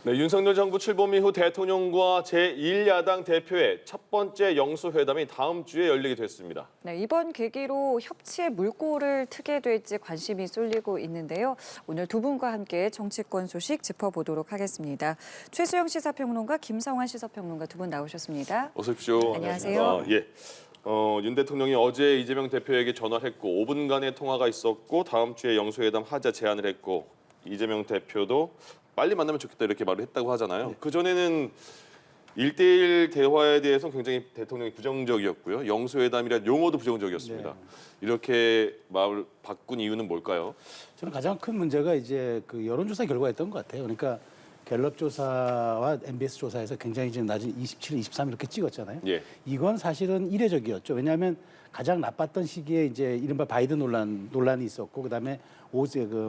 네, 윤석열 정부 출범 이후 대통령과 제1야당 대표의 첫 번째 영수회담이 다음 주에 열리게 됐습니다. 네, 이번 계기로 협치의 물꼬를 트게 될지 관심이 쏠리고 있는데요. 오늘 두 분과 함께 정치권 소식 짚어보도록 하겠습니다. 최수영 시사평론가, 김성환 시사평론가 두 분 나오셨습니다. 어서 오십시오. 안녕하세요. 예. 윤 대통령이 어제 이재명 대표에게 전화를 했고 5분간의 통화가 있었고 다음 주에 영수회담 하자 제안을 했고 이재명 대표도 빨리 만나면 좋겠다 이렇게 말을 했다고 하잖아요. 그전에는 1대1 대화에 대해서 굉장히 대통령이 부정적이었고요. 영수회담이란 용어도 부정적이었습니다. 이렇게 마음을 바꾼 이유는 뭘까요? 저는 가장 큰 문제가 이제 그 여론조사 결과였던 것 같아요. 그러니까 갤럽 조사와 MBS 조사에서 굉장히 좀 낮은 27, 23 이렇게 찍었잖아요. 예. 이건 사실은 이례적이었죠. 왜냐하면 가장 나빴던 시기에 이제 이른바 바이든 논란이 있었고 그다음에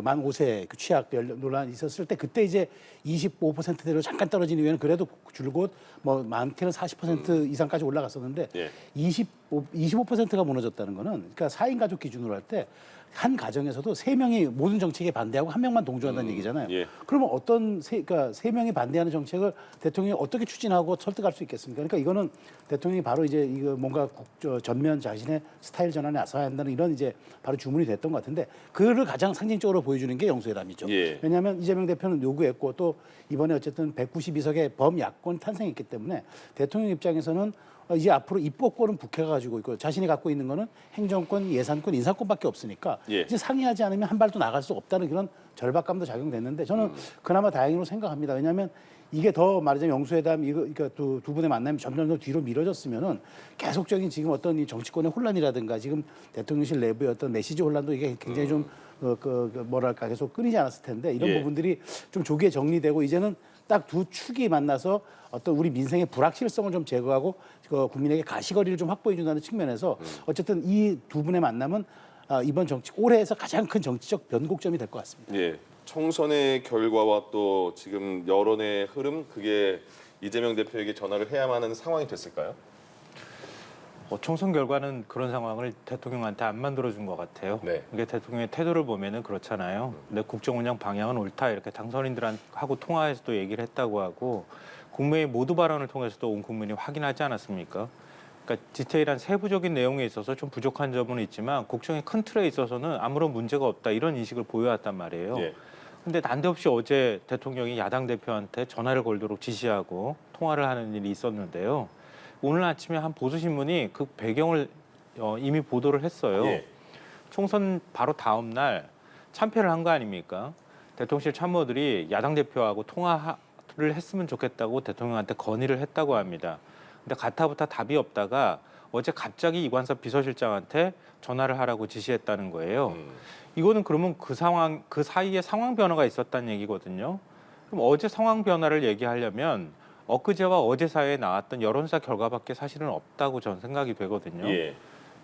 만 5세 그 취약 논란이 있었을 때 그때 이제 25%대로 잠깐 떨어진 이후에는 그래도 줄곧 뭐 많게는 40% 이상까지 올라갔었는데 예. 25%가 무너졌다는 거는 그러니까 4인 가족 기준으로 할 때 한 가정에서도 3명이 모든 정책에 반대하고 1명만 동조한다는 얘기잖아요. 예. 그러면 그러니까 3명이 반대하는 정책을 대통령이 어떻게 추진하고 설득할 수 있겠습니까? 그러니까 이거는 대통령이 바로 이제 이거 뭔가 전면 자신의 스타일 전환에 나서야 한다는 이런 이제 바로 주문이 됐던 것 같은데 그를 가장 상징적으로 보여주는 게 영수회담이죠. 예. 왜냐하면 이재명 대표는 요구했고 또 이번에 어쨌든 192석의 범야권 탄생했기 때문에 대통령 입장에서는 이제 앞으로 입법권은 국회가 가지고 있고 자신이 갖고 있는 거는 행정권, 예산권, 인사권밖에 없으니까 예. 이제 상의하지 않으면 한 발도 나갈 수 없다는 그런 절박감도 작용됐는데 저는 그나마 다행으로 생각합니다. 왜냐하면 이게 더 말하자면 영수회담 그러니까 두 분의 만남이 점점 더 뒤로 미뤄졌으면은 계속적인 지금 어떤 이 정치권의 혼란이라든가 지금 대통령실 내부의 어떤 메시지 혼란도 이게 굉장히 좀 뭐랄까 계속 끊이지 않았을 텐데 이런 예. 부분들이 좀 조기에 정리되고 이제는 딱 두 축이 만나서 어떤 우리 민생의 불확실성을 좀 제거하고 국민에게 가시거리를 좀 확보해 준다는 측면에서 어쨌든 이 두 분의 만남은 이번 올해에서 가장 큰 정치적 변곡점이 될 것 같습니다. 예. 총선의 결과와 또 지금 여론의 흐름 그게 이재명 대표에게 전화를 해야만 하는 상황이 됐을까요? 총선 결과는 그런 상황을 대통령한테 안 만들어준 것 같아요. 네. 이게 대통령의 태도를 보면은 그렇잖아요. 근데 국정 운영 방향은 옳다 이렇게 당선인들하고 통화해서도 얘기를 했다고 하고 국무회의 모두 발언을 통해서도 온 국민이 확인하지 않았습니까? 그러니까 디테일한 세부적인 내용에 있어서 좀 부족한 점은 있지만 국정의 큰 틀에 있어서는 아무런 문제가 없다 이런 인식을 보여왔단 말이에요. 예. 근데 난데없이 어제 대통령이 야당 대표한테 전화를 걸도록 지시하고 통화를 하는 일이 있었는데요. 오늘 아침에 한 보수신문이 그 배경을 이미 보도를 했어요. 예. 총선 바로 다음 날 참패를 한 거 아닙니까? 대통령실 참모들이 야당 대표하고 통화를 했으면 좋겠다고 대통령한테 건의를 했다고 합니다. 근데 가타부타 답이 없다가 어제 갑자기 이관섭 비서실장한테 전화를 하라고 지시했다는 거예요. 이거는 그러면 그 사이에 상황 변화가 있었다는 얘기거든요. 그럼 어제 상황 변화를 얘기하려면 엊그제와 어제 사이에 나왔던 여론조사 결과밖에 사실은 없다고 저는 생각이 되거든요. 예.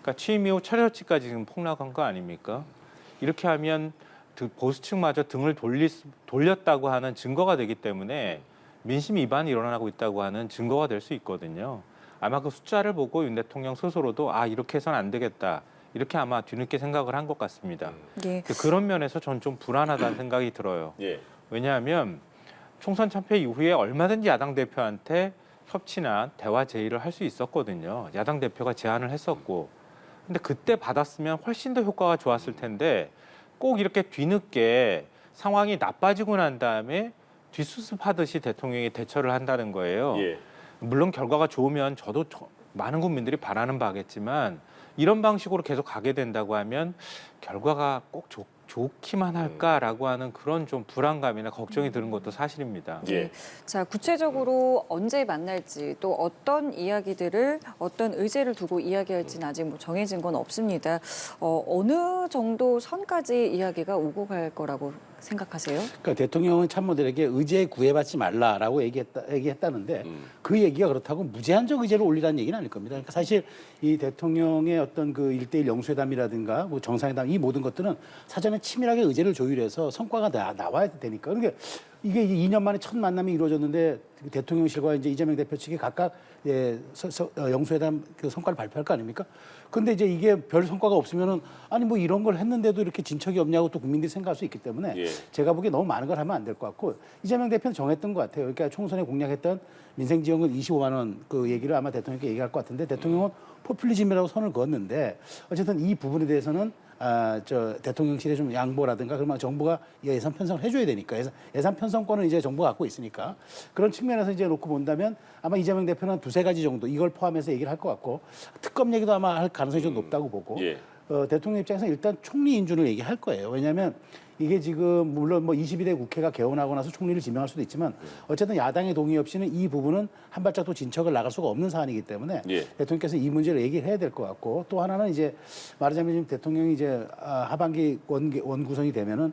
그러니까 취임 이후 최저치까지 지금 폭락한 거 아닙니까? 이렇게 하면 보수 측마저 등을 돌렸다고 하는 증거가 되기 때문에 민심 위반이 일어나고 있다고 하는 증거가 될 수 있거든요. 아마 그 숫자를 보고 윤 대통령 스스로도 이렇게 해서는 안 되겠다. 이렇게 아마 뒤늦게 생각을 한 것 같습니다. 예. 그런 면에서 전 좀 불안하다는 생각이 들어요. 예. 왜냐하면 총선 참패 이후에 얼마든지 야당 대표한테 협치나 대화 제의를 할 수 있었거든요. 야당 대표가 제안을 했었고. 근데 그때 받았으면 훨씬 더 효과가 좋았을 텐데 꼭 이렇게 뒤늦게 상황이 나빠지고 난 다음에 뒷수습하듯이 대통령이 대처를 한다는 거예요. 예. 물론 결과가 좋으면 저도 많은 국민들이 바라는 바겠지만 이런 방식으로 계속 가게 된다고 하면 결과가 꼭 좋기만 할까라고 하는 그런 좀 불안감이나 걱정이 드는 것도 사실입니다. 예. 자, 구체적으로 언제 만날지 또 어떤 이야기들을 어떤 의제를 두고 이야기할지는 아직 뭐 정해진 건 없습니다. 어느 정도 선까지 이야기가 오고 갈 거라고 생각하세요? 그러니까 대통령은 참모들에게 의제에 구애받지 말라라고 얘기했다는데 그 얘기가 그렇다고 무제한적 의제를 올리라는 얘기는 아닐 겁니다. 그러니까 사실 이 대통령의 어떤 그 1대1 영수회담이라든가 뭐 정상회담 이 모든 것들은 사전에 치밀하게 의제를 조율해서 성과가 나와야 되니까. 그러니까 이게 이제 2년 만에 첫 만남이 이루어졌는데 대통령실과 이제 이재명 대표 측이 각각 영수회담 그 성과를 발표할 거 아닙니까? 근데 이제 이게 별 성과가 없으면은 아니 뭐 이런 걸 했는데도 이렇게 진척이 없냐고 또 국민들이 생각할 수 있기 때문에 예. 제가 보기에 너무 많은 걸 하면 안 될 것 같고 이재명 대표는 정했던 것 같아요. 그러니까 총선에 공약했던 민생지원금 25만 원 그 얘기를 아마 대통령께 얘기할 것 같은데 대통령은 포퓰리즘이라고 선을 그었는데 어쨌든 이 부분에 대해서는 대통령실에 좀 양보라든가 그러면 정부가 예산 편성을 해줘야 되니까 예산 편성권은 이제 정부가 갖고 있으니까 그런 측면에서 이제 놓고 본다면 아마 이재명 대표는 한 두세 가지 정도 이걸 포함해서 얘기를 할 것 같고 특검 얘기도 아마 할 가능성이 좀 높다고 보고 예. 대통령 입장에서 일단 총리 인준을 얘기할 거예요. 왜냐하면 이게 지금 물론 뭐 22대 국회가 개원하고 나서 총리를 지명할 수도 있지만 어쨌든 야당의 동의 없이는 이 부분은 한 발짝 더 진척을 나갈 수가 없는 사안이기 때문에 예. 대통령께서 이 문제를 얘기를 해야 될 것 같고 또 하나는 이제 말하자면 지금 대통령이 이제 하반기 원구성이 되면은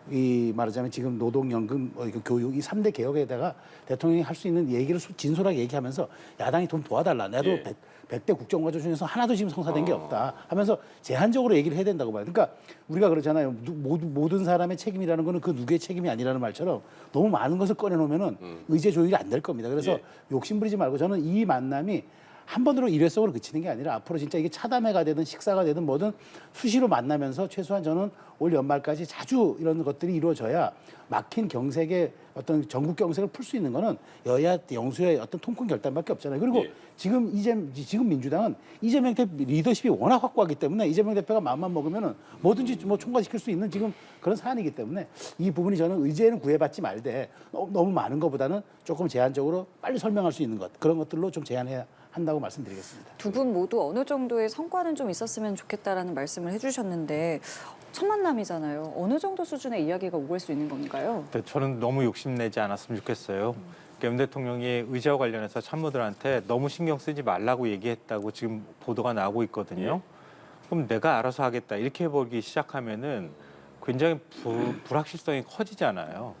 이 말하자면 지금 노동연금, 교육 이 3대 개혁에다가 대통령이 할 수 있는 얘기를 진솔하게 얘기하면서 야당이 좀 도와달라. 나도 예. 100대 국정과제 중에서 하나도 지금 성사된 게 없다 하면서 제한적으로 얘기를 해야 된다고 봐요. 그러니까 우리가 그러잖아요. 모든 사람의 책임이라는 거는 그 누구의 책임이 아니라는 말처럼 너무 많은 것을 꺼내놓으면은 의제 조율이 안 될 겁니다. 그래서 예. 욕심부리지 말고 저는 이 만남이 한 번으로 일회성으로 그치는 게 아니라 앞으로 진짜 이게 차담회가 되든 식사가 되든 뭐든 수시로 만나면서 최소한 저는 올 연말까지 자주 이런 것들이 이루어져야 막힌 경색의 어떤 전국 경색을 풀 수 있는 거는 여야 영수의 어떤 통큰 결단밖에 없잖아요. 그리고 예. 지금 민주당은 이재명 대표 리더십이 워낙 확고하기 때문에 이재명 대표가 마음만 먹으면은 뭐든지 뭐 총괄시킬 수 있는 지금 그런 사안이기 때문에 이 부분이 저는 의제는 구애받지 말되 너무 많은 것보다는 조금 제한적으로 빨리 설명할 수 있는 것 그런 것들로 좀 제한해야 한다고 말씀드리겠습니다. 두 분 모두 어느 정도의 성과는 좀 있었으면 좋겠다라는 말씀을 해주셨는데 첫 만남이잖아요. 어느 정도 수준의 이야기가 오갈 수 있는 건가요? 네, 저는 너무 욕심내지 않았으면 좋겠어요. 윤 대통령이 의제와 관련해서 참모들한테 너무 신경 쓰지 말라고 얘기했다고 지금 보도가 나오고 있거든요. 그럼 내가 알아서 하겠다 이렇게 해보기 시작하면은 굉장히 불확실성이 커지잖아요.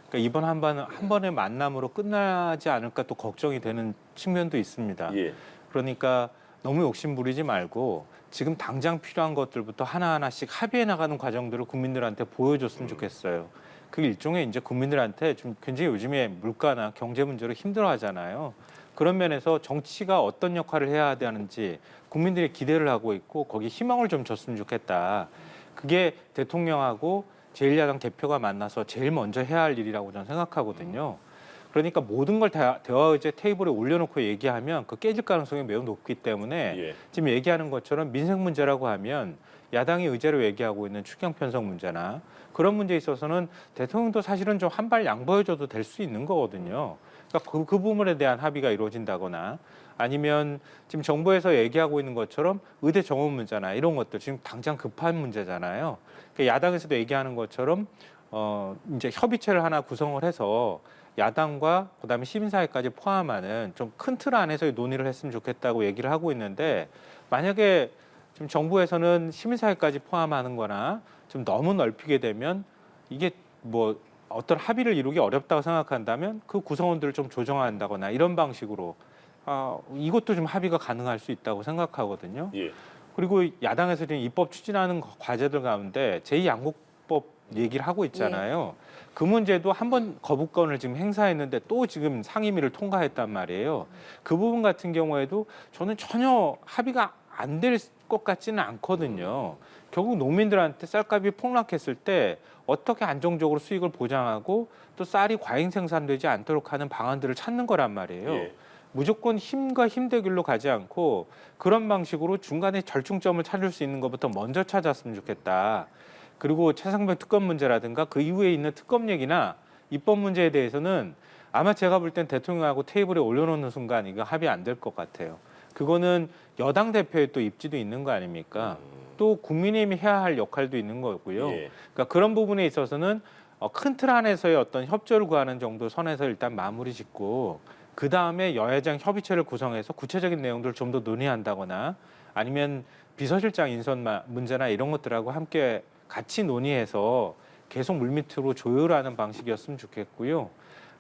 그러니까 이번 한 번의 만남으로 끝나지 않을까 또 걱정이 되는 측면도 있습니다. 예. 그러니까 너무 욕심 부리지 말고 지금 당장 필요한 것들부터 하나하나씩 합의해 나가는 과정들을 국민들한테 보여줬으면 좋겠어요. 그게 일종의 이제 국민들한테 좀 굉장히 요즘에 물가나 경제 문제로 힘들어하잖아요. 그런 면에서 정치가 어떤 역할을 해야 되는지 국민들이 기대를 하고 있고 거기 희망을 좀 줬으면 좋겠다. 그게 대통령하고 제1야당 대표가 만나서 제일 먼저 해야 할 일이라고 저는 생각하거든요. 그러니까 모든 걸 대화의제 테이블에 올려놓고 얘기하면 그 깨질 가능성이 매우 높기 때문에 예. 지금 얘기하는 것처럼 민생 문제라고 하면 야당이 의제로 얘기하고 있는 추경 편성 문제나 그런 문제에 있어서는 대통령도 사실은 좀 한 발 양보해줘도 될 수 있는 거거든요. 그러니까 그 부분에 대한 합의가 이루어진다거나 아니면 지금 정부에서 얘기하고 있는 것처럼 의대 정원 문제나 이런 것들 지금 당장 급한 문제잖아요. 그러니까 야당에서도 얘기하는 것처럼 이제 협의체를 하나 구성을 해서 야당과 그다음에 시민사회까지 포함하는 좀 큰 틀 안에서 논의를 했으면 좋겠다고 얘기를 하고 있는데 만약에 지금 정부에서는 시민사회까지 포함하는 거나 좀 너무 넓히게 되면 이게 뭐 어떤 합의를 이루기 어렵다고 생각한다면 그 구성원들을 좀 조정한다거나 이런 방식으로 이것도 좀 합의가 가능할 수 있다고 생각하거든요. 예. 그리고 야당에서 지금 입법 추진하는 과제들 가운데 제2양국법 얘기를 하고 있잖아요. 그 문제도 한 번 거부권을 지금 행사했는데 또 지금 상임위를 통과했단 말이에요. 그 부분 같은 경우에도 저는 전혀 합의가 안 될 것 같지는 않거든요. 결국 농민들한테 쌀값이 폭락했을 때 어떻게 안정적으로 수익을 보장하고 또 쌀이 과잉 생산되지 않도록 하는 방안들을 찾는 거란 말이에요. 예. 무조건 힘과 힘 대결로 가지 않고 그런 방식으로 중간에 절충점을 찾을 수 있는 것부터 먼저 찾았으면 좋겠다. 그리고 최상병 특검 문제라든가 그 이후에 있는 특검 얘기나 입법 문제에 대해서는 아마 제가 볼 땐 대통령하고 테이블에 올려놓는 순간 이거 합의 안 될 것 같아요. 그거는 여당 대표의 또 입지도 있는 거 아닙니까? 또 국민의힘이 해야 할 역할도 있는 거고요. 예. 그러니까 그런 부분에 있어서는 큰 틀 안에서의 어떤 협조를 구하는 정도 선에서 일단 마무리 짓고 그 다음에 여야정 협의체를 구성해서 구체적인 내용들을 좀 더 논의한다거나 아니면 비서실장 인선 문제나 이런 것들하고 함께 같이 논의해서 계속 물밑으로 조율하는 방식이었으면 좋겠고요.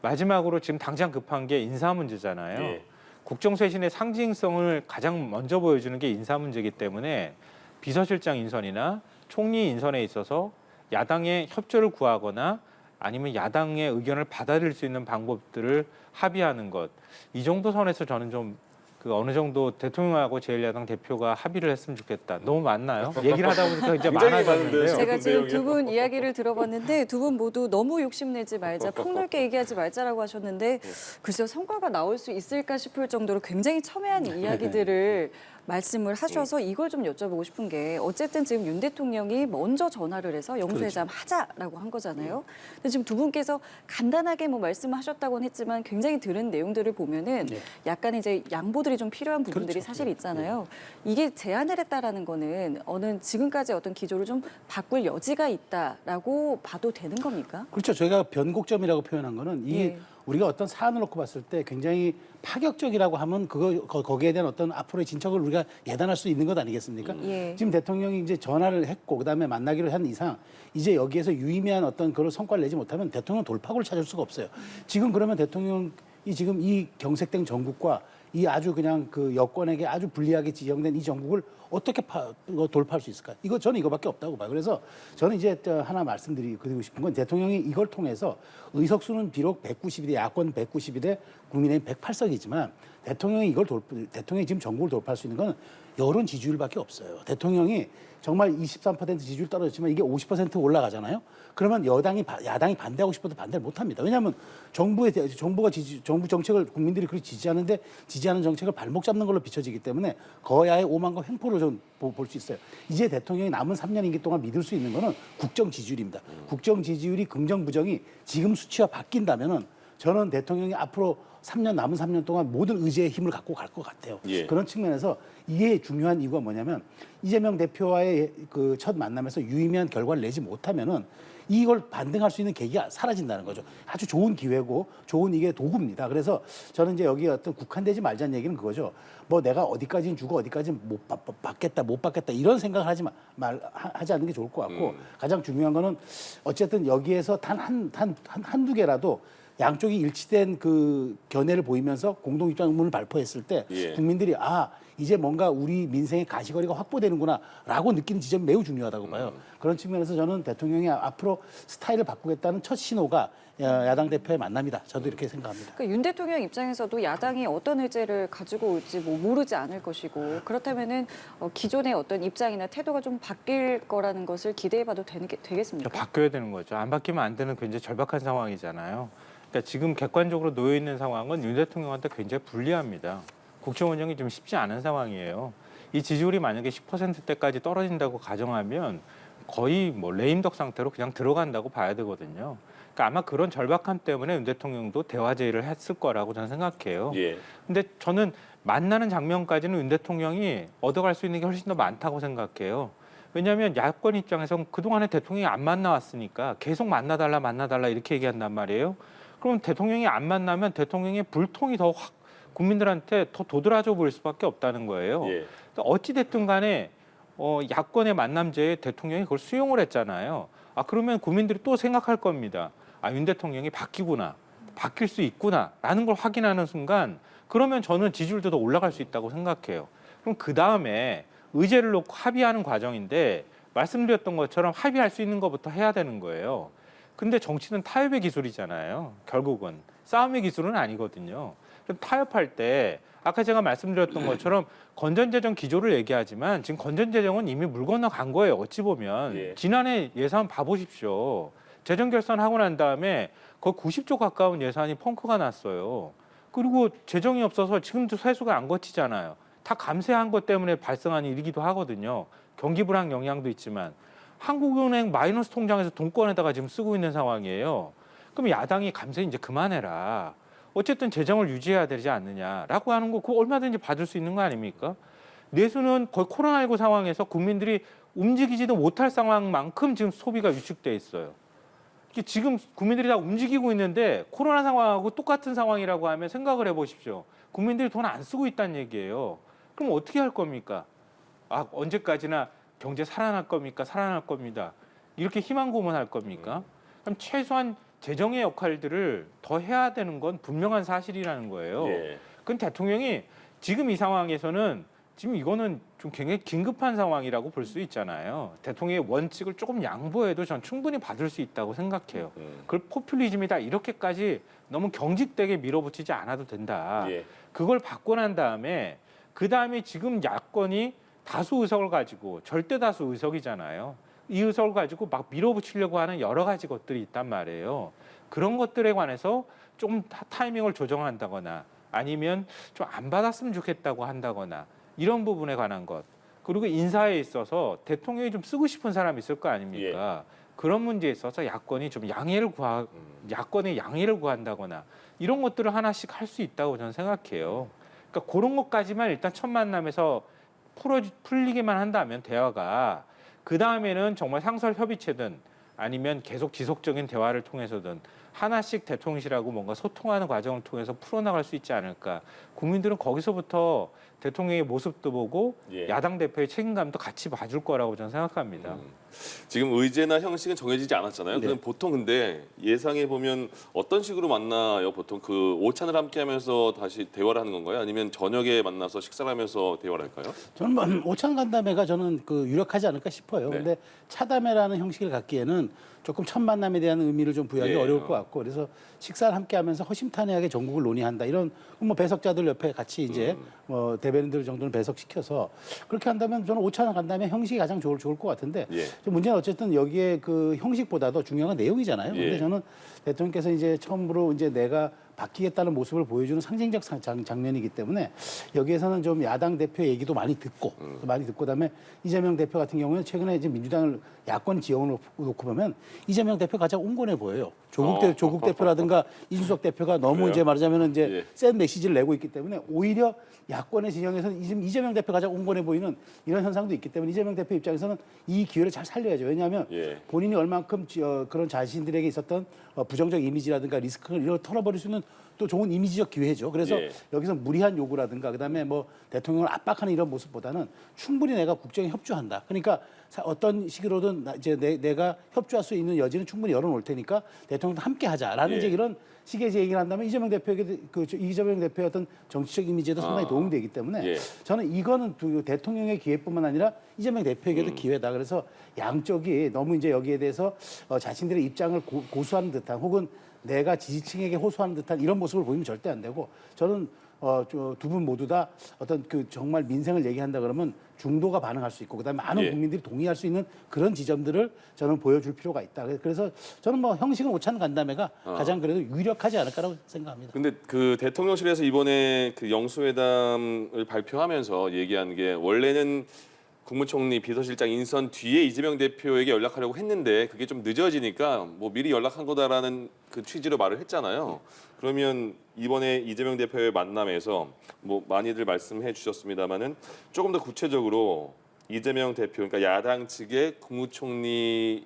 마지막으로 지금 당장 급한 게 인사 문제잖아요. 예. 국정쇄신의 상징성을 가장 먼저 보여주는 게 인사 문제이기 때문에 비서실장 인선이나 총리 인선에 있어서 야당의 협조를 구하거나 아니면 야당의 의견을 받아들일 수 있는 방법들을 합의하는 것. 이 정도 선에서 저는 좀 그 어느 정도 대통령하고 제1야당 대표가 합의를 했으면 좋겠다. 너무 많나요? 얘기를 하다 보니까 이제 굉장히 많아졌는데요. 많은데요. 제가 지금 내용이요. 두 분 이야기를 들어봤는데 두 분 모두 너무 욕심내지 말자, 폭넓게 얘기하지 말자라고 하셨는데 글쎄요, 성과가 나올 수 있을까 싶을 정도로 굉장히 첨예한 이야기들을 말씀을 하셔서 이걸 좀 여쭤보고 싶은 게 어쨌든 지금 윤 대통령이 먼저 전화를 해서 영수회담 하자라고 한 거잖아요. 근데 지금 두 분께서 간단하게 뭐 말씀하셨다고는 했지만 굉장히 들은 내용들을 보면은 약간 이제 양보들이 좀 필요한 부분들이 사실 있잖아요. 이게 제안을 했다라는 거는 어느 지금까지 어떤 기조를 좀 바꿀 여지가 있다라고 봐도 되는 겁니까? 그렇죠. 저희가 변곡점이라고 표현한 거는 이게 예. 우리가 어떤 사안을 놓고 봤을 때 굉장히 파격적이라고 하면 거기에 대한 어떤 앞으로의 진척을 우리가 예단할 수 있는 것 아니겠습니까? 예. 지금 대통령이 이제 전화를 했고 그다음에 만나기로 한 이상 이제 여기에서 유의미한 어떤 그런 성과를 내지 못하면 대통령 돌파구를 찾을 수가 없어요. 지금 그러면 대통령이 지금 이 경색된 정국과 이 아주 그냥 그 여권에게 아주 불리하게 지형된 이 정국을 어떻게 돌파할 수 있을까? 저는 이거밖에 없다고 봐요. 그래서 저는 이제 하나 말씀드리고 싶은 건 대통령이 이걸 통해서 의석수는 비록 192대 야권 192대 국민의힘 108석이지만 대통령이 대통령이 지금 정국을 돌파할 수 있는 건 여론 지지율밖에 없어요. 대통령이 정말 23% 지지율 떨어졌지만 이게 50% 올라가잖아요. 그러면 야당이 반대하고 싶어도 반대를 못 합니다. 왜냐하면 정부 정책을 국민들이 그렇게 지지하는데 지지하는 정책을 발목 잡는 걸로 비춰지기 때문에 거야의 오만과 횡포를 좀 볼 수 있어요. 이제 대통령이 남은 3년 임기 동안 믿을 수 있는 거는 국정 지지율입니다. 국정 지지율이 긍정 부정이 지금 수치와 바뀐다면은 저는 대통령이 앞으로 남은 3년 동안 모든 의지의 힘을 갖고 갈 것 같아요. 예. 그런 측면에서 이게 중요한 이유가 뭐냐면 이재명 대표와의 그 첫 만남에서 유의미한 결과를 내지 못하면은 이걸 반등할 수 있는 계기가 사라진다는 거죠. 아주 좋은 기회고 좋은 이게 도구입니다. 그래서 저는 이제 여기 어떤 국한되지 말자는 얘기는 그거죠. 뭐 내가 어디까지는 주고 어디까지는 못 받겠다 이런 생각을 하지 않는 게 좋을 것 같고 가장 중요한 거는 어쨌든 여기에서 단 한두 개라도 양쪽이 일치된 그 견해를 보이면서 공동 입장문을 발표했을 때 예. 국민들이 이제 뭔가 우리 민생의 가시거리가 확보되는구나라고 느끼는 지점이 매우 중요하다고 봐요. 그런 측면에서 저는 대통령이 앞으로 스타일을 바꾸겠다는 첫 신호가 야당 대표의 만남이다. 저도 이렇게 생각합니다. 그러니까 윤 대통령 입장에서도 야당이 어떤 의제를 가지고 올지 뭐 모르지 않을 것이고 그렇다면은 기존의 어떤 입장이나 태도가 좀 바뀔 거라는 것을 기대해봐도 되겠습니까? 바뀌어야 되는 거죠. 안 바뀌면 안 되는 굉장히 절박한 상황이잖아요. 그러니까 지금 객관적으로 놓여 있는 상황은 윤 대통령한테 굉장히 불리합니다. 국정 운영이 좀 쉽지 않은 상황이에요. 이 지지율이 만약에 10%대까지 떨어진다고 가정하면 거의 뭐 레임덕 상태로 그냥 들어간다고 봐야 되거든요. 그러니까 아마 그런 절박함 때문에 윤 대통령도 대화 제의를 했을 거라고 저는 생각해요. 예. 근데 저는 만나는 장면까지는 윤 대통령이 얻어갈 수 있는 게 훨씬 더 많다고 생각해요. 왜냐하면 야권 입장에서 그동안에 대통령이 안 만나왔으니까 계속 만나달라 이렇게 얘기한단 말이에요. 그럼 대통령이 안 만나면 대통령의 불통이 더 확 국민들한테 더 도드라져 보일 수밖에 없다는 거예요. 예. 어찌 됐든 간에 야권의 만남제에 대통령이 그걸 수용을 했잖아요. 그러면 국민들이 또 생각할 겁니다. 윤 대통령이 바뀌구나, 바뀔 수 있구나라는 걸 확인하는 순간 그러면 저는 지지율도 더 올라갈 수 있다고 생각해요. 그럼 그 다음에 의제를 놓고 합의하는 과정인데 말씀드렸던 것처럼 합의할 수 있는 것부터 해야 되는 거예요. 근데 정치는 타협의 기술이잖아요. 결국은 싸움의 기술은 아니거든요. 그럼 타협할 때 아까 제가 말씀드렸던 것처럼 건전재정 기조를 얘기하지만 지금 건전재정은 이미 물 건너간 거예요. 어찌 보면 예. 지난해 예산 봐보십시오. 재정 결산하고 난 다음에 거의 90조 가까운 예산이 펑크가 났어요. 그리고 재정이 없어서 지금도 세수가 안 거치잖아요. 다 감세한 것 때문에 발생한 일이기도 하거든요. 경기 불황 영향도 있지만 한국은행 마이너스 통장에서 돈 꺼내다가 지금 쓰고 있는 상황이에요. 그럼 야당이 감세 이제 그만해라. 어쨌든 재정을 유지해야 되지 않느냐라고 하는 거 그거 얼마든지 받을 수 있는 거 아닙니까? 내수는 거의 코로나19 상황에서 국민들이 움직이지도 못할 상황만큼 지금 소비가 위축돼 있어요. 이게 지금 국민들이 다 움직이고 있는데 코로나 상황하고 똑같은 상황이라고 하면 생각을 해보십시오. 국민들이 돈 안 쓰고 있다는 얘기예요. 그럼 어떻게 할 겁니까? 언제까지나 경제 살아날 겁니까? 살아날 겁니다. 이렇게 희망 고문할 겁니까? 그럼 최소한 재정의 역할들을 더 해야 되는 건 분명한 사실이라는 거예요. 예. 그건 대통령이 지금 이 상황에서는 지금 이거는 좀 굉장히 긴급한 상황이라고 볼 수 있잖아요. 대통령의 원칙을 조금 양보해도 전 충분히 받을 수 있다고 생각해요. 그걸 포퓰리즘이다 이렇게까지 너무 경직되게 밀어붙이지 않아도 된다. 예. 그걸 받고 난 다음에 그 다음에 지금 야권이 다수 의석을 가지고 절대 다수 의석이잖아요. 이 의석을 가지고 막 밀어붙이려고 하는 여러 가지 것들이 있단 말이에요. 그런 것들에 관해서 조금 타이밍을 조정한다거나 아니면 좀 안 받았으면 좋겠다고 한다거나 이런 부분에 관한 것. 그리고 인사에 있어서 대통령이 좀 쓰고 싶은 사람이 있을 거 아닙니까? 그런 문제에 있어서 야권이 좀 야권의 양해를 구한다거나 이런 것들을 하나씩 할 수 있다고 저는 생각해요. 그러니까 그런 것까지만 일단 첫 만남에서 풀리기만 한다면 대화가 그 다음에는 정말 상설 협의체든 아니면 계속 지속적인 대화를 통해서든 하나씩 대통령실하고 뭔가 소통하는 과정을 통해서 풀어나갈 수 있지 않을까. 국민들은 거기서부터 대통령의 모습도 보고 예. 야당 대표의 책임감도 같이 봐줄 거라고 저는 생각합니다. 지금 의제나 형식은 정해지지 않았잖아요. 네. 그럼 보통 근데 예상해 보면 어떤 식으로 만나요? 보통 그 오찬을 함께 하면서 다시 대화를 하는 건가요? 아니면 저녁에 만나서 식사를 하면서 대화를 할까요? 저는 뭐 오찬 간담회가 저는 그 유력하지 않을까 싶어요. 네. 근데 차담회라는 형식을 갖기에는 조금 첫 만남에 대한 의미를 좀 부여하기 예. 어려울 것 같고, 그래서 식사를 함께 하면서 허심탄회하게 전국을 논의한다. 이런 뭐 배석자들 옆에 같이 이제 뭐 대변인들 정도는 배석시켜서 그렇게 한다면 저는 오찬 간담회 형식이 가장 좋을 것 같은데, 예. 문제는 어쨌든 여기에 그 형식보다도 중요한 건 내용이잖아요. 근데 예. 저는 대통령께서 이제 처음으로 이제 내가 바뀌겠다는 모습을 보여주는 상징적 장면이기 때문에 여기에서는 좀 야당 대표 얘기도 많이 듣고 그다음에 이재명 대표 같은 경우는 최근에 이제 민주당을 야권 지형을 놓고 보면 이재명 대표 가장 온건해 보여요. 조국 대표라든가 이준석 대표가 너무 그래요? 이제 말하자면 이제 예. 센 메시지를 내고 있기 때문에 오히려 야권의 진영에서는 이재명 대표 가장 온건해 보이는 이런 현상도 있기 때문에 이재명 대표 입장에서는 이 기회를 잘 살려야죠. 왜냐하면 예. 본인이 얼만큼 그런 자신들에게 있었던 부정적 이미지라든가 리스크를 이런 털어버릴 수 있는 또 좋은 이미지적 기회죠. 그래서 예. 여기서 무리한 요구라든가 그다음에 뭐 대통령을 압박하는 이런 모습보다는 충분히 내가 국정에 협조한다. 그러니까 어떤 식으로든 이제 내가 협조할 수 있는 여지는 충분히 열어놓을 테니까 대통령도 함께하자라는 예. 이제 이런 식의 이제 얘기를 한다면 이재명 대표에게 이재명 대표의 어떤 정치적 이미지에도 상당히 도움이 되기 때문에 예. 저는 이거는 대통령의 기회뿐만 아니라 이재명 대표에게도 기회다. 그래서 양쪽이 너무 이제 여기에 대해서 자신들의 입장을 고수하는 듯한 혹은 내가 지지층에게 호소하는 듯한 이런 모습을 보이면 절대 안 되고 저는 두 분 모두 다 어떤 그 정말 민생을 얘기한다 그러면 중도가 반응할 수 있고 그다음에 많은 예. 국민들이 동의할 수 있는 그런 지점들을 저는 보여줄 필요가 있다. 그래서 저는 뭐 형식은 오찬 간담회가 가장 그래도 유력하지 않을까라고 생각합니다. 근데 그 대통령실에서 이번에 그 영수회담을 발표하면서 얘기한 게 원래는 국무총리 비서실장 인선 뒤에 이재명 대표에게 연락하려고 했는데 그게 좀 늦어지니까 뭐 미리 연락한 거다라는 그 취지로 말을 했잖아요. 그러면 이번에 이재명 대표의 만남에서 뭐 많이들 말씀해 주셨습니다마는 조금 더 구체적으로 이재명 대표 그러니까 야당 측의 국무총리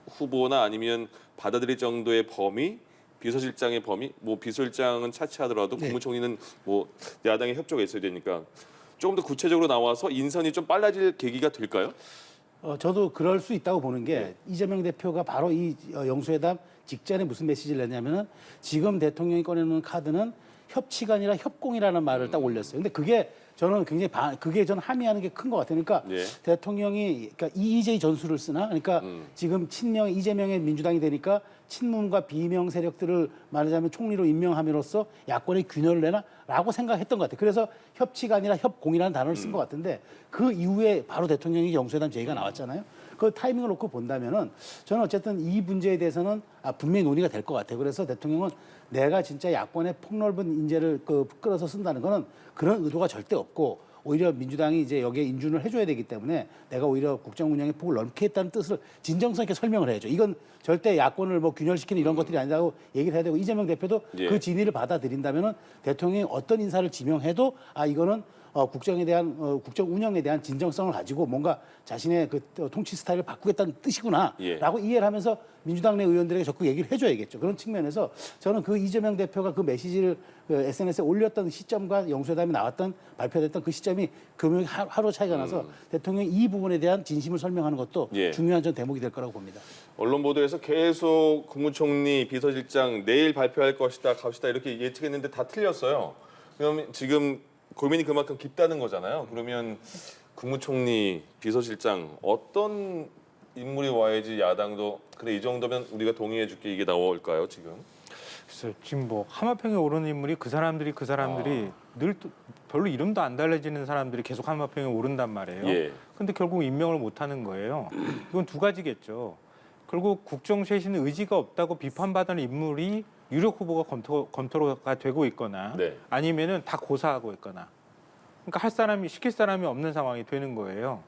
후보나 아니면 받아들일 정도의 범위 비서실장의 범위 뭐 비서실장은 차치하더라도 네. 국무총리는 뭐 야당의 협조가 있어야 되니까 조금 더 구체적으로 나와서 인선이 좀 빨라질 계기가 될까요? 저도 그럴 수 있다고 보는 게 이재명 대표가 바로 이 영수회담 직전에 무슨 메시지를 냈냐면은 지금 대통령이 꺼내놓은 카드는 협치가 아니라 협공이라는 말을 딱 올렸어요. 근데 그게 저는 굉장히 그게 저는 함의하는 게 큰 것 같아요. 그러니까 예. 대통령이 그러니까 EEJ 전술을 쓰나? 그러니까 지금 이재명의 민주당이 되니까 친문과 비명 세력들을 말하자면 총리로 임명함으로써 야권의 균열을 내나라고 생각했던 것 같아요. 그래서 협치가 아니라 협공이라는 단어를 쓴 것 같은데 그 이후에 바로 대통령이 영수회담 제의가 나왔잖아요. 그 타이밍을 놓고 본다면은 저는 어쨌든 이 문제에 대해서는 분명히 논의가 될 것 같아요. 그래서 대통령은 내가 진짜 야권의 폭넓은 인재를 끌어서 쓴다는 거는 그런 의도가 절대 없고 오히려 민주당이 이제 여기에 인준을 해줘야 되기 때문에 내가 오히려 국정 운영의 폭을 넓게 했다는 뜻을 진정성 있게 설명을 해야죠. 이건 절대 야권을 뭐 균열시키는 이런 것들이 아니라고 얘기를 해야 되고 이재명 대표도 예. 그 진위를 받아들인다면은 대통령이 어떤 인사를 지명해도 이거는 국정에 대한 국정 운영에 대한 진정성을 가지고 뭔가 자신의 그 통치 스타일을 바꾸겠다는 뜻이구나라고 예. 이해를 하면서 민주당 내 의원들에게 적극 얘기를 해줘야겠죠. 그런 측면에서 저는 그 이재명 대표가 그 메시지를 SNS에 올렸던 시점과 영수회담이 나왔던 발표됐던 그 시점이 금요일 하루 차이가 나서 대통령이 이 부분에 대한 진심을 설명하는 것도 예. 중요한 전 대목이 될 거라고 봅니다. 언론 보도에서 계속 국무총리 비서실장 내일 발표할 것이다 이렇게 예측했는데 다 틀렸어요. 그럼 지금 고민이 그만큼 깊다는 거잖아요. 그러면 국무총리, 비서실장 어떤 인물이 와야지 야당도 그래 이 정도면 우리가 동의해줄게 이게 나올까요 지금? 글쎄요, 지금 뭐 하마평에 오르는 인물이 그 사람들이 늘 또 별로 이름도 안 달라지는 사람들이 계속 하마평에 오른단 말이에요. 예. 근데 결국 임명을 못 하는 거예요. 이건 두 가지겠죠. 결국 국정 쇄신 의지가 없다고 비판받는 인물이 유력 후보가 검토가 되고 있거나 네. 아니면은 다 고사하고 있거나. 그러니까 시킬 사람이 없는 상황이 되는 거예요.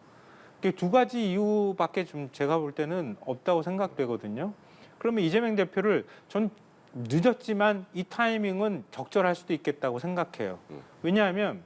이게 두 가지 이유밖에 좀 제가 볼 때는 없다고 생각되거든요. 그러면 이재명 대표를 전 늦었지만 이 타이밍은 적절할 수도 있겠다고 생각해요. 왜냐하면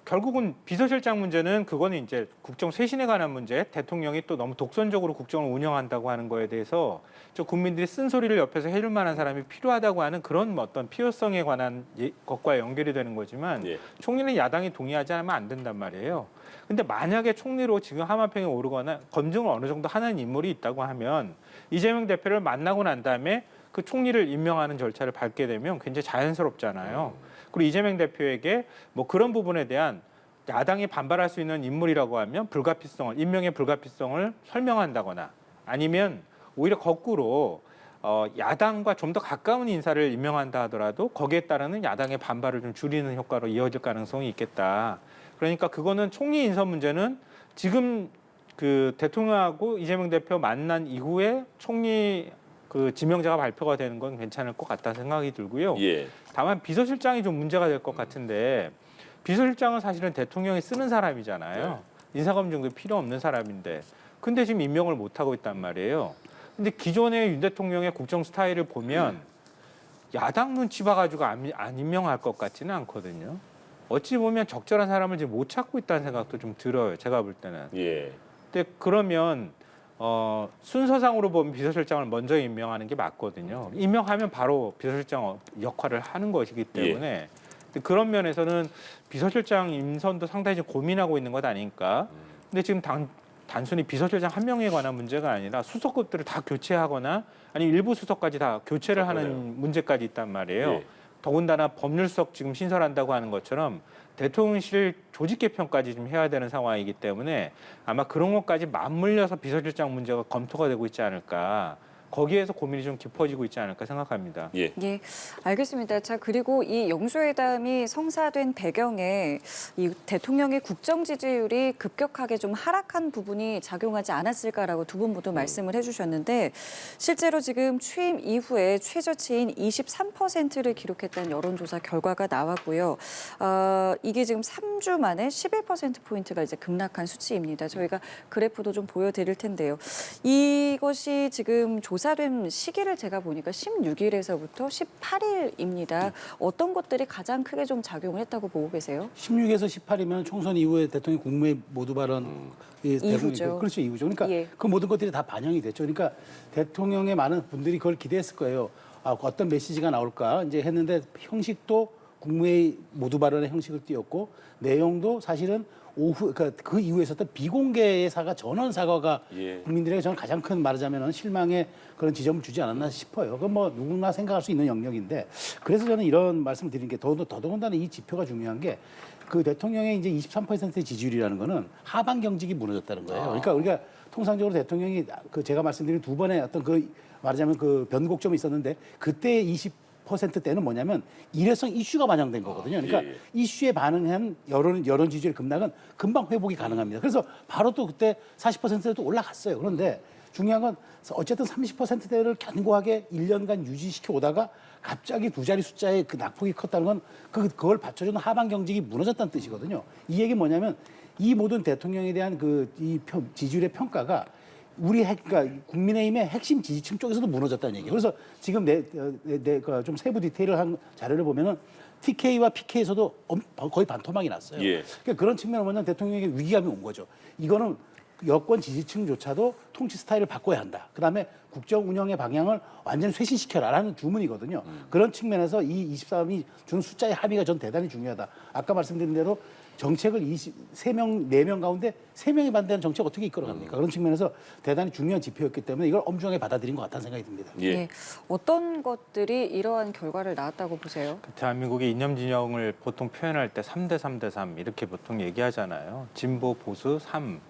결국은 비서실장 문제는 그거는 이제 국정 쇄신에 관한 문제, 대통령이 또 너무 독선적으로 국정을 운영한다고 하는 거에 대해서 저 국민들이 쓴소리를 옆에서 해줄 만한 사람이 필요하다고 하는 그런 어떤 필요성에 관한 것과 연결이 되는 거지만 예. 총리는 야당이 동의하지 않으면 안 된단 말이에요. 근데 만약에 총리로 지금 하마평에 오르거나 검증을 어느 정도 하는 인물이 있다고 하면 이재명 대표를 만나고 난 다음에 그 총리를 임명하는 절차를 밟게 되면 굉장히 자연스럽잖아요. 그리고 이재명 대표에게 뭐 그런 부분에 대한 야당이 반발할 수 있는 인물이라고 하면 임명의 불가피성을 설명한다거나 아니면 오히려 거꾸로 야당과 좀 더 가까운 인사를 임명한다 하더라도 거기에 따르는 야당의 반발을 좀 줄이는 효과로 이어질 가능성이 있겠다. 그러니까 그거는 총리 인선 문제는 지금 그 대통령하고 이재명 대표 만난 이후에 총리 그 지명자가 발표가 되는 건 괜찮을 것 같다는 생각이 들고요. 예. 다만 비서실장이 좀 문제가 될 것 같은데 비서실장은 사실은 대통령이 쓰는 사람이잖아요. 인사검증도 필요 없는 사람인데 근데 지금 임명을 못 하고 있단 말이에요. 근데 기존의 윤 대통령의 국정 스타일을 보면 야당 눈치 봐가지고 안 임명할 것 같지는 않거든요. 어찌 보면 적절한 사람을 지금 못 찾고 있다는 생각도 좀 들어요. 제가 볼 때는. 예. 근데 그러면 순서상으로 보면 비서실장을 먼저 임명하는 게 맞거든요. 임명하면 바로 비서실장 역할을 하는 것이기 때문에 근데 그런 면에서는 비서실장 임선도 상당히 좀 고민하고 있는 것 아닐까. 근데 지금 단순히 비서실장 한 명에 관한 문제가 아니라 수석급들을 다 교체하거나 아니면 일부 수석까지 다 교체를 하는 문제까지 있단 말이에요. 예. 더군다나 법률수석 지금 신설한다고 하는 것처럼 대통령실 조직 개편까지 좀 해야 되는 상황이기 때문에 아마 그런 것까지 맞물려서 비서실장 문제가 검토가 되고 있지 않을까. 거기에서 고민이 좀 깊어지고 있지 않을까 생각합니다. 예. 예, 알겠습니다. 자, 그리고 이 영수회담이 성사된 배경에 이 대통령의 국정 지지율이 급격하게 좀 하락한 부분이 작용하지 않았을까라고 두 분 모두 말씀을 해주셨는데 실제로 지금 취임 이후에 최저치인 23%를 기록했다는 여론조사 결과가 나왔고요. 이게 지금 3주 만에 11%포인트가 이제 급락한 수치입니다. 저희가 그래프도 좀 보여드릴 텐데요. 이것이 지금 조사된 시기를 제가 보니까 16일에서부터 18일입니다. 어떤 것들이 가장 크게 좀 작용을 했다고 보고 계세요? 16에서 18이면 총선 이후에 대통령 국무회의 모두 발언 이후죠. 그렇죠, 이후죠. 그러니까 예. 그 모든 것들이 다 반영이 됐죠. 그러니까 대통령의 많은 분들이 그걸 기대했을 거예요. 어떤 메시지가 나올까 이제 했는데 형식도 국무회의 모두 발언의 형식을 띄었고 내용도 사실은 그러니까 그 이후에 있었던 비공개의 사과, 전원 사과가 예. 국민들에게 저는 가장 큰 말하자면 실망의 그런 지점을 주지 않았나 싶어요. 그건 뭐 누구나 생각할 수 있는 영역인데 그래서 저는 이런 말씀을 드리는 게 더더군다나 이 지표가 중요한 게 그 대통령의 이제 23%의 지지율이라는 거는 하반 경직이 무너졌다는 거예요. 그러니까 우리가 통상적으로 대통령이 그 제가 말씀드린 두 번의 어떤 그 말하자면 그 변곡점이 있었는데 그때 20%대는 뭐냐면 일회성 이슈가 반영된 거거든요. 그러니까 예. 이슈에 반응한 여론 지지율 급락은 금방 회복이 가능합니다. 그래서 바로 또 그때 40%대도 올라갔어요. 그런데 중요한 건 어쨌든 30%대를 견고하게 1년간 유지시켜 오다가 갑자기 두 자리 숫자의 그 낙폭이 컸다는 건 그걸 받쳐주는 하반 경직이 무너졌다는 뜻이거든요. 이 얘기 뭐냐면 이 모든 대통령에 대한 지지율의 평가가 그러니까 국민의힘의 핵심 지지층 쪽에서도 무너졌다는 얘기예요. 그래서 지금 좀 세부 디테일을 한 자료를 보면은 TK와 PK에서도 거의 반토막이 났어요. 예. 그러니까 그런 측면을 보면 대통령에게 위기감이 온 거죠. 이거는 여권 지지층조차도 통치 스타일을 바꿔야 한다. 그다음에 국정 운영의 방향을 완전히 쇄신시켜라라는 주문이거든요. 그런 측면에서 이 23이 주는 숫자의 합의가 전 대단히 중요하다. 아까 말씀드린 대로 정책을 3명, 4명 가운데 3명이 반대하는 정책 어떻게 이끌어갑니까? 그런 측면에서 대단히 중요한 지표였기 때문에 이걸 엄중하게 받아들인 것 같다는 생각이 듭니다. 예. 예. 어떤 것들이 이러한 결과를 낳았다고 보세요? 대한민국의 이념 진영을 보통 표현할 때 3대 3대 3 이렇게 보통 얘기하잖아요. 진보, 보수 3,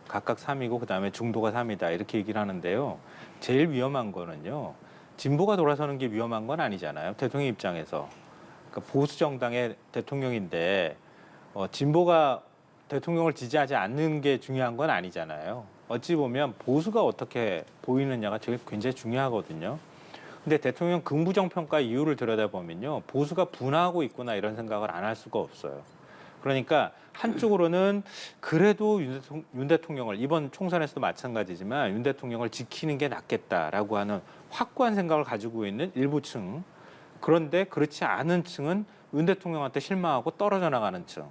각각 3이고 그다음에 중도가 3이다 이렇게 얘기를 하는데요. 제일 위험한 거는요. 진보가 돌아서는 게 위험한 건 아니잖아요. 대통령 입장에서. 그러니까 보수 정당의 대통령인데 진보가 대통령을 지지하지 않는 게 중요한 건 아니잖아요. 어찌 보면 보수가 어떻게 보이느냐가 굉장히 중요하거든요. 근데 대통령 긍부정 평가 이유를 들여다보면요. 보수가 분화하고 있구나 이런 생각을 안 할 수가 없어요. 그러니까 한쪽으로는 그래도 윤 대통령을 이번 총선에서도 마찬가지지만 윤 대통령을 지키는 게 낫겠다라고 하는 확고한 생각을 가지고 있는 일부 층. 그런데 그렇지 않은 층은 윤 대통령한테 실망하고 떨어져 나가는 층.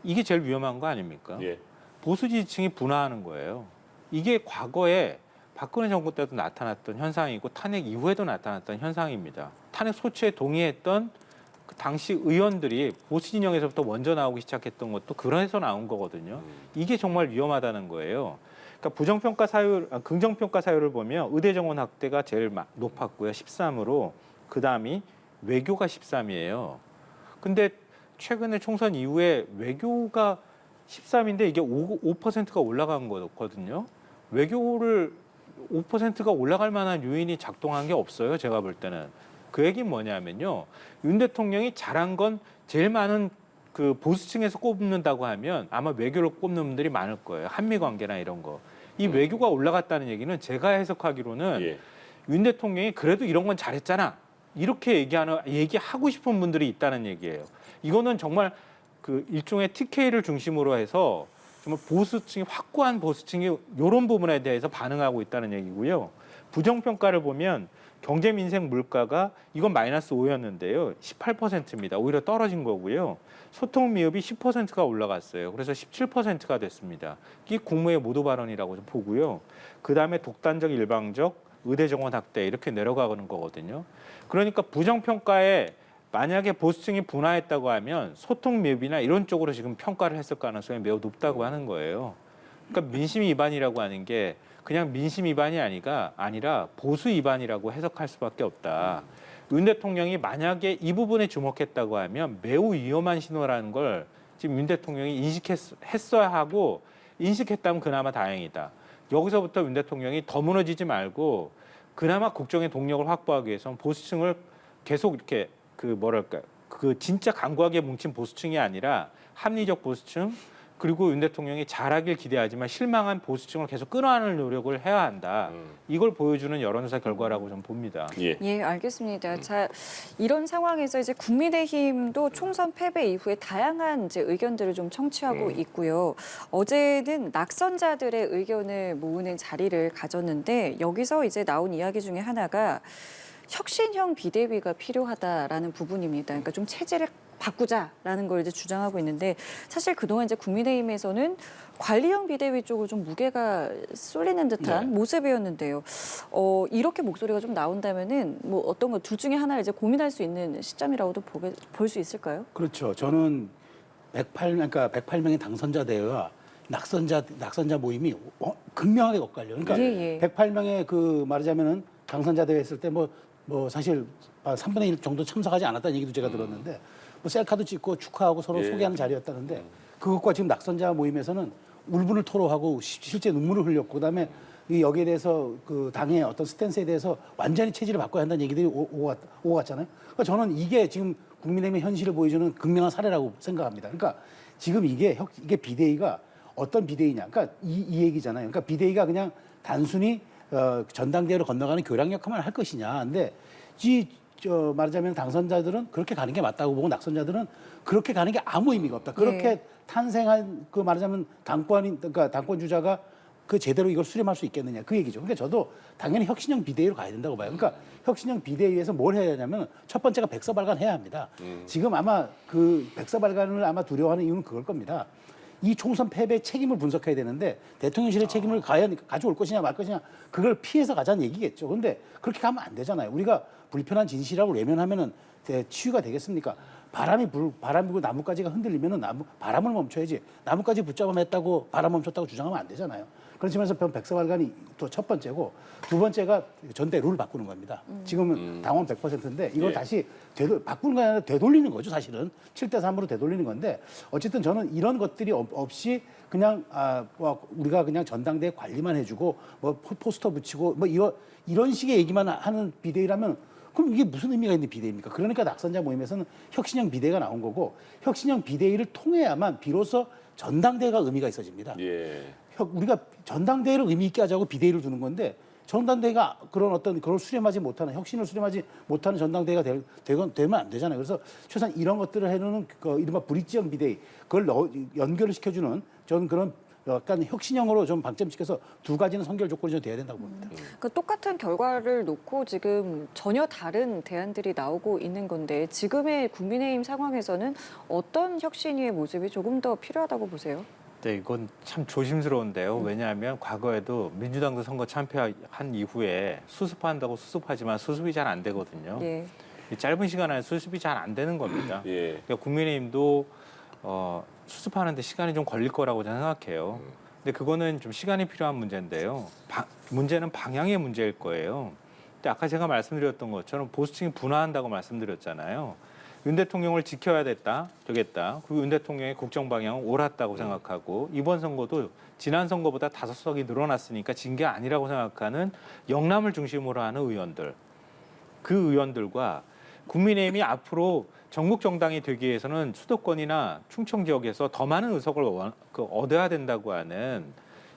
이게 제일 위험한 거 아닙니까? 예. 보수 지지층이 분화하는 거예요. 이게 과거에 박근혜 정부 때도 나타났던 현상이고 탄핵 이후에도 나타났던 현상입니다. 탄핵 소추에 동의했던 그 당시 의원들이 보수 진영에서부터 먼저 나오기 시작했던 것도 그래서 나온 거거든요. 이게 정말 위험하다는 거예요. 그러니까 부정평가 사율, 긍정평가 사율을 보면 의대 정원 확대가 제일 높았고요. 13으로. 그다음이 외교가 13이에요. 근데 최근에 총선 이후에 외교가 13인데 이게 5%가 올라간 거거든요. 외교를 5%가 올라갈 만한 요인이 작동한 게 없어요. 제가 볼 때는. 그 얘기는 뭐냐면요. 윤 대통령이 잘한 건 제일 많은 그 보수층에서 꼽는다고 하면 아마 외교를 꼽는 분들이 많을 거예요. 한미 관계나 이런 거. 이 외교가 올라갔다는 얘기는 제가 해석하기로는 예. 윤 대통령이 그래도 이런 건 잘했잖아. 이렇게 얘기하고 싶은 분들이 있다는 얘기예요. 이거는 정말 그 일종의 TK를 중심으로 해서 정말 보수층이 확고한 보수층이 이런 부분에 대해서 반응하고 있다는 얘기고요. 부정평가를 보면 경제 민생 물가가 이건 마이너스 5였는데요. 18%입니다. 오히려 떨어진 거고요. 소통 미흡이 10%가 올라갔어요. 그래서 17%가 됐습니다. 이게 국무의 모두 발언이라고 좀 보고요. 그다음에 독단적 일방적 의대 정원 확대 이렇게 내려가는 거거든요. 그러니까 부정평가에 만약에 보수층이 분화했다고 하면 소통 미흡이나 이런 쪽으로 지금 평가를 했을 가능성이 매우 높다고 하는 거예요. 그러니까 민심 위반이라고 하는 게 그냥 민심 위반이 아니라 보수 위반이라고 해석할 수밖에 없다. 윤 대통령이 만약에 이 부분에 주목했다고 하면 매우 위험한 신호라는 걸 지금 윤 대통령이 인식했어야 하고 인식했다면 그나마 다행이다. 여기서부터 윤 대통령이 더 무너지지 말고 그나마 국정의 동력을 확보하기 위해서는 보수층을 계속 이렇게 그 진짜 강고하게 뭉친 보수층이 아니라 합리적 보수층 그리고 윤 대통령이 잘하길 기대하지만 실망한 보수층을 계속 끌어안을 노력을 해야 한다. 이걸 보여주는 여론조사 결과라고 저는 봅니다. 예. 예, 알겠습니다. 자, 이런 상황에서 이제 국민의힘도 총선 패배 이후에 다양한 이제 의견들을 좀 청취하고 있고요. 어제는 낙선자들의 의견을 모으는 자리를 가졌는데 여기서 이제 나온 이야기 중에 하나가 혁신형 비대위가 필요하다라는 부분입니다. 그러니까 좀 체제를 바꾸자라는 걸 이제 주장하고 있는데 사실 그동안 이제 국민의힘에서는 관리형 비대위 쪽으로 좀 무게가 쏠리는 듯한 모습이었는데요. 이렇게 목소리가 좀 나온다면은 뭐 어떤 거 둘 중에 하나를 이제 고민할 수 있는 시점이라고도 볼 수 있을까요? 그렇죠. 저는 108명의 당선자 대회와 낙선자 모임이 극명하게 엇갈려. 그러니까 예. 108명의 그 말하자면은 당선자 대회 했을 때 뭐 사실 3분의 1 정도 참석하지 않았다는 얘기도 제가 들었는데 뭐 셀카도 찍고 축하하고 서로 예. 소개하는 자리였다는데 그것과 지금 낙선자 모임에서는 울분을 토로하고 실제 눈물을 흘렸고 그다음에 여기에 대해서 그 당의 어떤 스탠스에 대해서 완전히 체질을 바꿔야 한다는 얘기들이 오고 갔잖아요. 그러니까 저는 이게 지금 국민의힘의 현실을 보여주는 극명한 사례라고 생각합니다. 그러니까 지금 이게 비대위가 어떤 비대위냐. 그러니까 이 얘기잖아요. 그러니까 비대위가 그냥 단순히 전당대회로 건너가는 교량 역할만 할 것이냐. 근데 말하자면 당선자들은 그렇게 가는 게 맞다고 보고 낙선자들은 그렇게 가는 게 아무 의미가 없다. 그렇게 탄생한 그 말하자면 그러니까 당권 주자가 그 제대로 이걸 수렴할 수 있겠느냐 그 얘기죠. 그러니까 저도 당연히 혁신형 비대위로 가야 된다고 봐요. 그러니까 혁신형 비대위에서 뭘 해야 되냐면 첫 번째가 백서발간 해야 합니다. 지금 아마 그 백서발간을 아마 두려워하는 이유는 그걸 겁니다. 이 총선 패배 책임을 분석해야 되는데 대통령실의 책임을 과연 가져올 것이냐 말 것이냐 그걸 피해서 가자는 얘기겠죠. 그런데 그렇게 가면 안 되잖아요. 우리가 불편한 진실이라고 외면하면은 치유가 되겠습니까? 바람이 불고 나뭇가지가 흔들리면은 바람을 멈춰야지. 나뭇가지 붙잡아 맸다고 바람 멈췄다고 주장하면 안 되잖아요. 그렇지만 백서발간이 또 첫 번째고 두 번째가 전대 룰을 바꾸는 겁니다. 지금은 당원 100%인데 이걸 예. 다시 바꾸는 게 아니라 되돌리는 거죠, 사실은. 7대3으로 되돌리는 건데 어쨌든 저는 이런 것들이 없이 그냥 우리가 그냥 전당대회 관리만 해주고 뭐 포스터 붙이고 뭐 이런 식의 얘기만 하는 비대위라면 그럼 이게 무슨 의미가 있는 비대위입니까? 그러니까 낙선자 모임에서는 혁신형 비대위가 나온 거고 혁신형 비대위를 통해야만 비로소 전당대회가 의미가 있어집니다. 예. 우리가 전당대회를 의미 있게 하자고 비대위를 두는 건데 전당대회가 그걸 수렴하지 못하는 혁신을 수렴하지 못하는 전당대회가 되면 안 되잖아요. 그래서 최소한 이런 것들을 해놓는 이른바 브릿지형 비대위 그걸 연결을 시켜주는 저는 그런 약간 혁신형으로 좀 방점시켜서 두 가지는 선결 조건이 좀 돼야 된다고 봅니다. 그 똑같은 결과를 놓고 지금 전혀 다른 대안들이 나오고 있는 건데 지금의 국민의힘 상황에서는 어떤 혁신위의 모습이 조금 더 필요하다고 보세요? 네, 이건 참 조심스러운데요. 왜냐하면 과거에도 민주당도 선거 참패한 이후에 수습한다고 수습하지만 수습이 잘 안 되거든요. 예. 이 짧은 시간 안에 수습이 잘 안 되는 겁니다. 예. 그러니까 국민의힘도 수습하는데 시간이 좀 걸릴 거라고 저는 생각해요. 근데 그거는 좀 시간이 필요한 문제인데요. 문제는 방향의 문제일 거예요. 근데 아까 제가 말씀드렸던 것처럼 보수층이 분화한다고 말씀드렸잖아요. 윤 대통령을 지켜야 되겠다. 그리고 윤 대통령의 국정 방향은 옳았다고 생각하고 이번 선거도 지난 선거보다 5석이 늘어났으니까 진 게 아니라고 생각하는 영남을 중심으로 하는 의원들. 그 의원들과 국민의힘이 앞으로 전국 정당이 되기 위해서는 수도권이나 충청 지역에서 더 많은 의석을 얻어야 된다고 하는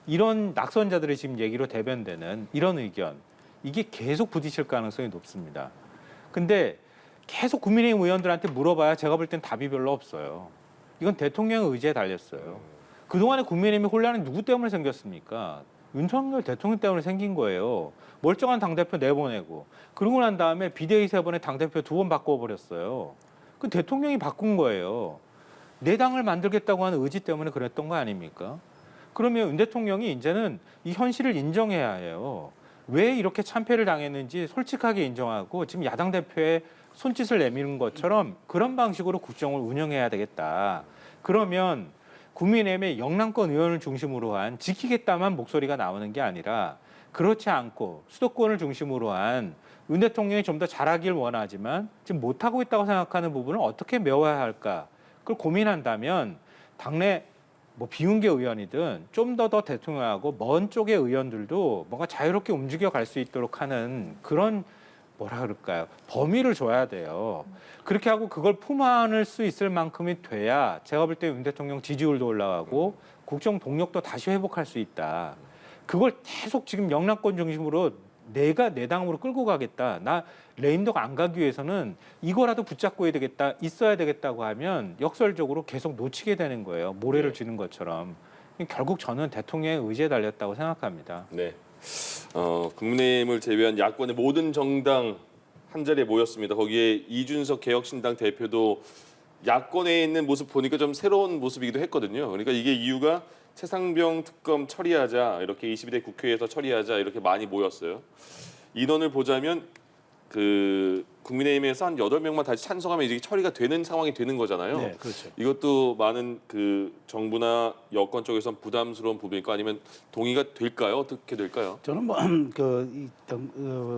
이런 낙선자들의 지금 얘기로 대변되는 이런 의견. 이게 계속 부딪힐 가능성이 높습니다. 근데 계속 국민의힘 의원들한테 물어봐야 제가 볼 땐 답이 별로 없어요. 이건 대통령의 의지에 달렸어요. 그동안에 국민의힘의 혼란은 누구 때문에 생겼습니까? 윤석열 대통령 때문에 생긴 거예요. 멀쩡한 당대표 내보내고 그러고 난 다음에 비대위 3번에 당대표 2번 바꿔버렸어요. 그 대통령이 바꾼 거예요. 내 당을 만들겠다고 하는 의지 때문에 그랬던 거 아닙니까? 그러면 윤 대통령이 이제는 이 현실을 인정해야 해요. 왜 이렇게 참패를 당했는지 솔직하게 인정하고 지금 야당 대표의 손짓을 내미는 것처럼 그런 방식으로 국정을 운영해야 되겠다. 그러면 국민의힘의 영남권 의원을 중심으로 한 지키겠다만 목소리가 나오는 게 아니라 그렇지 않고 수도권을 중심으로 한 윤 대통령이 좀 더 잘하길 원하지만 지금 못하고 있다고 생각하는 부분을 어떻게 메워야 할까? 그걸 고민한다면 당내 뭐 비운계 의원이든 좀 더 대통령하고 먼 쪽의 의원들도 뭔가 자유롭게 움직여 갈 수 있도록 하는 그런 뭐라 그럴까요? 범위를 줘야 돼요. 그렇게 하고 그걸 품 안을 수 있을 만큼이 돼야 제가 볼 때 윤 대통령 지지율도 올라가고 국정 동력도 다시 회복할 수 있다. 그걸 계속 지금 영남권 중심으로 내가 내 당으로 끌고 가겠다. 나 레임덕 안 가기 위해서는 이거라도 붙잡고 있어야 되겠다고 하면 역설적으로 계속 놓치게 되는 거예요. 모래를 쥐는 것처럼. 결국 저는 대통령의 의지에 달렸다고 생각합니다. 네. 국민의힘을 제외한 야권의 모든 정당 한 자리에 모였습니다. 거기에 이준석 개혁신당 대표도 야권에 있는 모습 보니까 좀 새로운 모습이기도 했거든요. 그러니까 이게 이유가 최상병 특검 처리하자, 이렇게 22대 국회에서 처리하자 이렇게 많이 모였어요. 인원을 보자면 그 국민의힘에서 한 8명만 다시 찬성하면 이제 처리가 되는 상황이 되는 거잖아요. 네, 그렇죠. 이것도 많은 그 정부나 여권 쪽에선 부담스러운 부분일까 아니면 동의가 될까요? 어떻게 될까요? 저는 뭐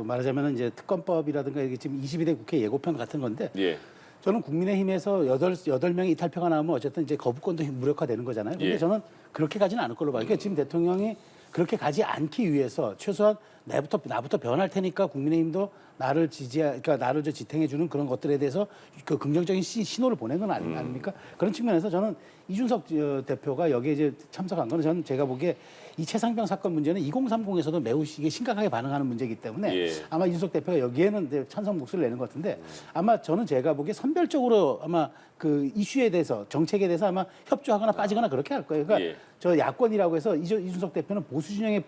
말하자면 이제 특검법이라든가 이게 지금 22대 국회 예고편 같은 건데 예. 저는 국민의힘에서 8명의 이탈표가 나오면 어쨌든 이제 거부권도 무력화되는 거잖아요. 근데 예. 저는 그렇게 가지는 않을 걸로 봐요. 그러니까 지금 대통령이 그렇게 가지 않기 위해서 최소한 나부터 변할 테니까 국민의힘도 그러니까 나를 지탱해 주는 그런 것들에 대해서 그 긍정적인 신호를 보낸 건 아닙니까? 그런 측면에서 저는 이준석 대표가 여기에 이제 참석한 거는 저는 제가 보기에 이 최상병 사건 문제는 2030에서도 매우 이게 심각하게 반응하는 문제이기 때문에 예. 아마 이준석 대표가 여기에는 이제 찬성 목소리를 내는 것 같은데 아마 저는 제가 보기에 선별적으로 아마 그 이슈에 대해서 정책에 대해서 아마 협조하거나 빠지거나 그렇게 할 거예요. 그러니까 예. 저 야권이라고 해서 이준석 대표는 보수 진영의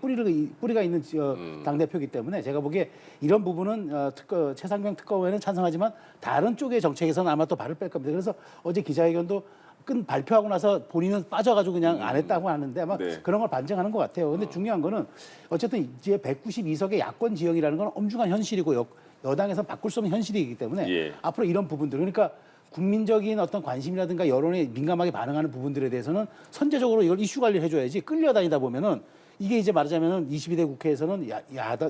뿌리가 있는 당 대표이기 때문에 제가 보기에 이런 부분은 최상병 특검에는 찬성하지만 다른 쪽의 정책에서는 아마 또 발을 뺄 겁니다. 그래서 어제 기자회견도 발표하고 나서 본인은 빠져가지고 그냥 안 했다고 하는데 아마 네. 그런 걸 반증하는 것 같아요. 근데 중요한 거는 어쨌든 이제 192석의 야권 지형이라는 건 엄중한 현실이고 여당에서 바꿀 수 없는 현실이기 때문에 예. 앞으로 이런 부분들 그러니까 국민적인 어떤 관심이라든가 여론에 민감하게 반응하는 부분들에 대해서는 선제적으로 이걸 이슈 관리를 해줘야지 끌려다니다 보면은 이게 이제 말하자면은 22대 국회에서는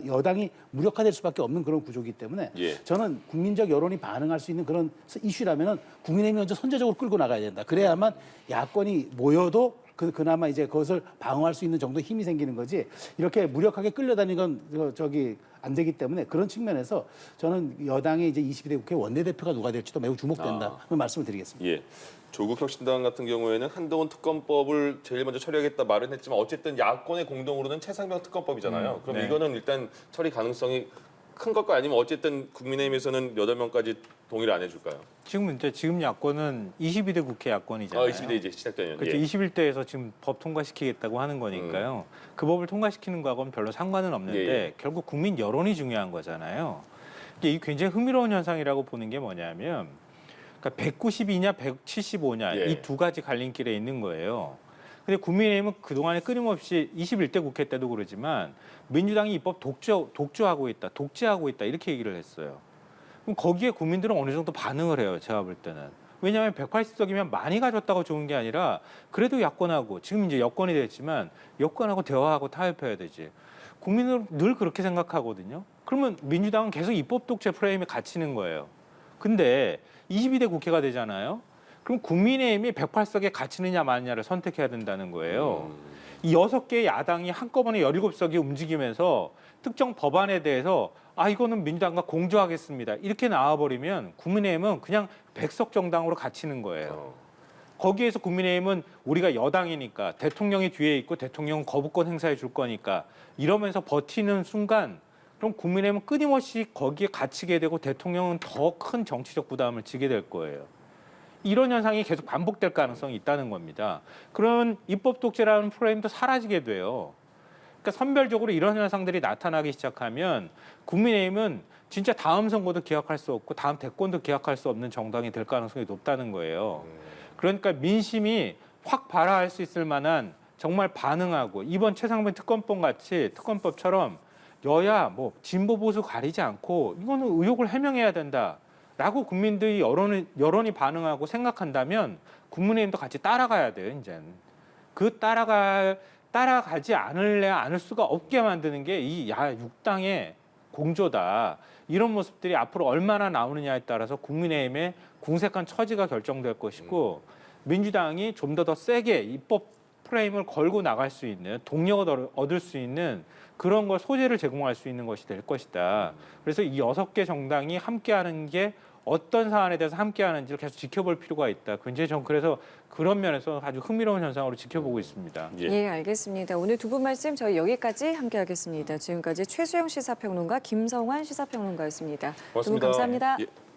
여당이 무력화될 수밖에 없는 그런 구조이기 때문에 예. 저는 국민적 여론이 반응할 수 있는 그런 이슈라면은 국민의힘이 먼저 선제적으로 끌고 나가야 된다. 그래야만 야권이 모여도 그나마 이제 그것을 방어할 수 있는 정도의 힘이 생기는 거지 이렇게 무력하게 끌려다니는 건 안 되기 때문에 그런 측면에서 저는 여당의 이제 22대 국회 원내대표가 누가 될지도 매우 주목된다. 그런 말씀을 드리겠습니다. 예. 조국 혁신당 같은 경우에는 한동훈 특검법을 제일 먼저 처리하겠다 말은 했지만 어쨌든 야권의 공동으로는 최상병 특검법이잖아요. 그럼 네. 이거는 일단 처리 가능성이 큰 걸까 아니면 어쨌든 국민의힘에서는 8명까지 동의를 안 해줄까요? 지금 야권은 22대 국회 야권이잖아요. 22대 이제 시작되는. 그렇죠. 예. 21대에서 지금 법 통과시키겠다고 하는 거니까요. 그 법을 통과시키는 거하고는 별로 상관은 없는데 예. 결국 국민 여론이 중요한 거잖아요. 이게 굉장히 흥미로운 현상이라고 보는 게 뭐냐면 그러니까 192냐 175냐 예. 이 두 가지 갈림길에 있는 거예요. 근데 국민의힘은 그동안에 끊임없이 21대 국회 때도 그러지만 민주당이 입법 독주하고 있다, 독재하고 있다 이렇게 얘기를 했어요. 그럼 거기에 국민들은 어느 정도 반응을 해요. 제가 볼 때는. 왜냐하면 180석이면 많이 가졌다고 좋은 게 아니라 그래도 야권하고 지금 이제 여권이 됐지만 여권하고 대화하고 타협해야 되지. 국민은 늘 그렇게 생각하거든요. 그러면 민주당은 계속 입법 독재 프레임에 갇히는 거예요. 근데 22대 국회가 되잖아요. 그럼 국민의힘이 108석에 갇히느냐 마느냐를 선택해야 된다는 거예요. 이 6개의 야당이 한꺼번에 17석이 움직이면서 특정 법안에 대해서 이거는 민주당과 공조하겠습니다. 이렇게 나와버리면 국민의힘은 그냥 100석 정당으로 갇히는 거예요. 거기에서 국민의힘은 우리가 여당이니까 대통령이 뒤에 있고 대통령은 거부권 행사해 줄 거니까 이러면서 버티는 순간 그럼 국민의힘은 끊임없이 거기에 갇히게 되고 대통령은 더 큰 정치적 부담을 지게 될 거예요. 이런 현상이 계속 반복될 가능성이 있다는 겁니다. 그런 입법 독재라는 프레임도 사라지게 돼요. 그러니까 선별적으로 이런 현상들이 나타나기 시작하면 국민의힘은 진짜 다음 선거도 기약할 수 없고 다음 대권도 기약할 수 없는 정당이 될 가능성이 높다는 거예요. 그러니까 민심이 확 발화할 수 있을 만한 정말 반응하고 이번 최상병 특검법 같이 특검법처럼 여야 뭐 진보 보수 가리지 않고 이거는 의혹을 해명해야 된다라고 국민들이 여론이 반응하고 생각한다면 국민의힘도 같이 따라가야 돼요. 이제는 그 따라가지 않을 수가 없게 만드는 게 이 6당의 공조다. 이런 모습들이 앞으로 얼마나 나오느냐에 따라서 국민의힘의 궁색한 처지가 결정될 것이고 민주당이 좀 더 세게 입법 프레임을 걸고 나갈 수 있는 동력을 얻을 수 있는 그런 걸 소재를 제공할 수 있는 것이 될 것이다. 그래서 이 6개 정당이 함께하는 게 어떤 사안에 대해서 함께하는지를 계속 지켜볼 필요가 있다. 굉장히 전 그래서 그런 면에서 아주 흥미로운 현상으로 지켜보고 있습니다. 예, 알겠습니다. 오늘 두 분 말씀 저희 여기까지 함께하겠습니다. 지금까지 최수영 시사평론가, 김성환 시사평론가였습니다. 두 분 고맙습니다. 감사합니다. 예.